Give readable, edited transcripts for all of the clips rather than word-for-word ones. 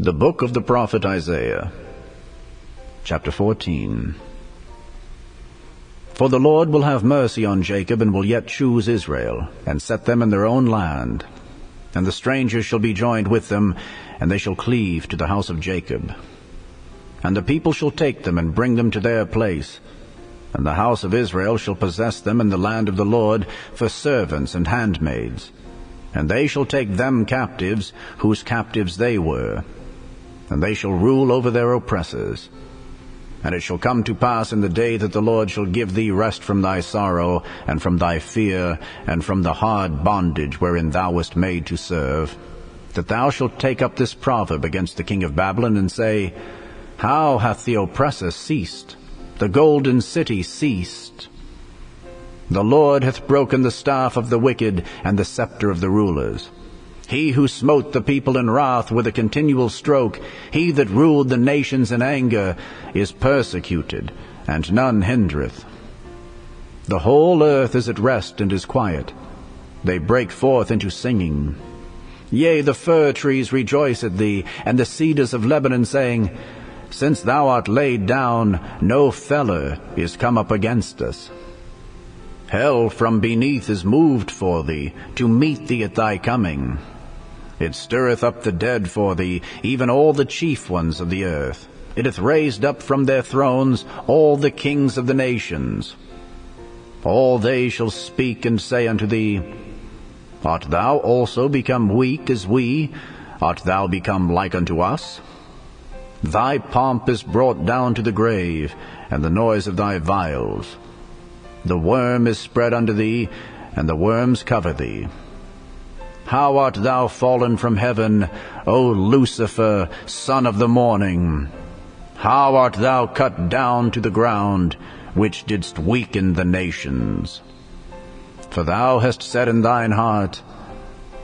The book of the prophet Isaiah, chapter 14. For the Lord will have mercy on Jacob, and will yet choose Israel, and set them in their own land. And the strangers shall be joined with them, and they shall cleave to the house of Jacob. And the people shall take them, and bring them to their place. And the house of Israel shall possess them in the land of the Lord for servants and handmaids. And they shall take them captives, whose captives they were. And they shall rule over their oppressors. And it shall come to pass in the day that the Lord shall give thee rest from thy sorrow, and from thy fear, and from the hard bondage wherein thou wast made to serve, that thou shalt take up this proverb against the king of Babylon, and say, How hath the oppressor ceased? The golden city ceased. The Lord hath broken the staff of the wicked, and the sceptre of the rulers. He who smote the people in wrath with a continual stroke, he that ruled the nations in anger, is persecuted, and none hindereth. The whole earth is at rest and is quiet. They break forth into singing. Yea, the fir trees rejoice at thee, and the cedars of Lebanon, saying, Since thou art laid down, no feller is come up against us. Hell from beneath is moved for thee, to meet thee at thy coming. It stirreth up the dead for thee, even all the chief ones of the earth. It hath raised up from their thrones all the kings of the nations. All they shall speak and say unto thee, Art thou also become weak as we? Art thou become like unto us? Thy pomp is brought down to the grave, and the noise of thy viols. The worm is spread unto thee, and the worms cover thee. How art thou fallen from heaven, O Lucifer, son of the morning! How art thou cut down to the ground, which didst weaken the nations! For thou hast said in thine heart,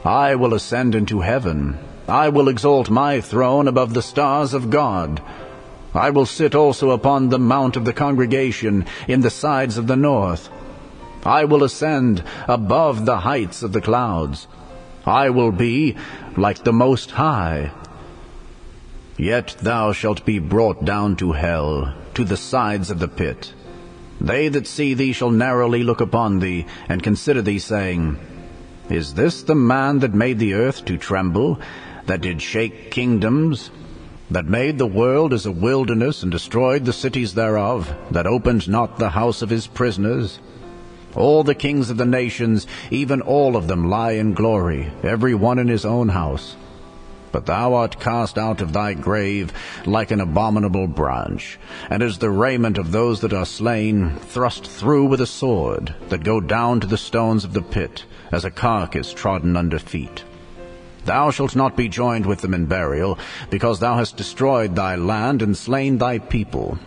I will ascend into heaven. I will exalt my throne above the stars of God. I will sit also upon the mount of the congregation in the sides of the north. I will ascend above the heights of the clouds. I will be like the Most High. Yet thou shalt be brought down to hell, to the sides of the pit. They that see thee shall narrowly look upon thee, and consider thee, saying, Is this the man that made the earth to tremble, that did shake kingdoms, that made the world as a wilderness, and destroyed the cities thereof, that opened not the house of his prisoners? All the kings of the nations, even all of them, lie in glory, every one in his own house. But thou art cast out of thy grave like an abominable branch, and as the raiment of those that are slain, thrust through with a sword, that go down to the stones of the pit, as a carcass trodden under feet. Thou shalt not be joined with them in burial, because thou hast destroyed thy land and slain thy people.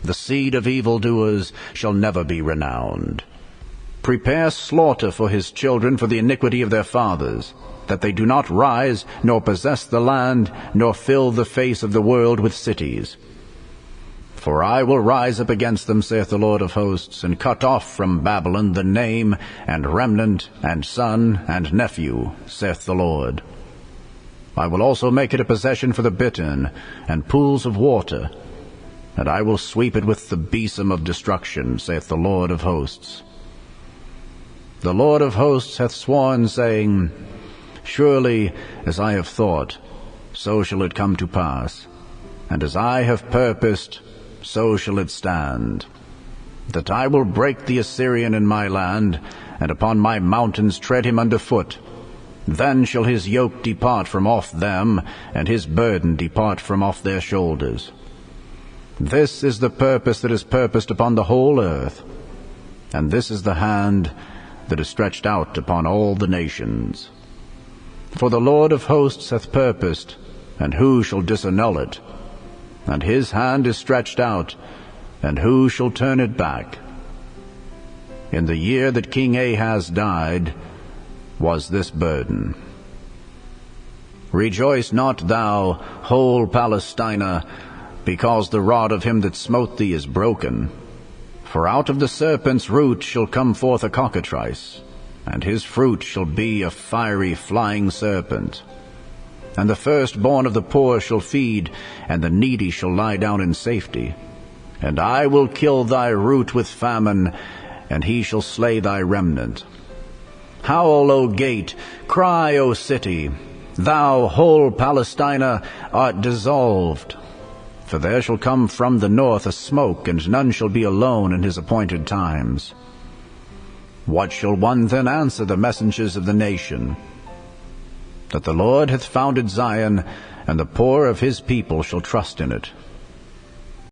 The seed of evildoers shall never be renowned. Prepare slaughter for his children for the iniquity of their fathers, that they do not rise, nor possess the land, nor fill the face of the world with cities. For I will rise up against them, saith the Lord of hosts, and cut off from Babylon the name, and remnant, and son, and nephew, saith the Lord. I will also make it a possession for the bittern, and pools of water, and I will sweep it with the besom of destruction, saith the Lord of hosts. The Lord of hosts hath sworn, saying, Surely as I have thought, so shall it come to pass, and as I have purposed, so shall it stand, that I will break the Assyrian in my land, and upon my mountains tread him under foot. Then shall his yoke depart from off them, and his burden depart from off their shoulders. This is the purpose that is purposed upon the whole earth, and this is the hand that is stretched out upon all the nations. For the Lord of hosts hath purposed, and who shall disannul it? And his hand is stretched out, and who shall turn it back? In the year that King Ahaz died was this burden. Rejoice not thou, whole Palestina, because the rod of him that smote thee is broken. For out of the serpent's root shall come forth a cockatrice, and his fruit shall be a fiery flying serpent. and the firstborn of the poor shall feed, and the needy shall lie down in safety. And I will kill thy root with famine, and he shall slay thy remnant. Howl, O gate, cry, O city, thou whole Palestina art dissolved. For there shall come from the north a smoke, and none shall be alone in his appointed times. What shall one then answer the messengers of the nation? That the Lord hath founded Zion, and the poor of his people shall trust in it.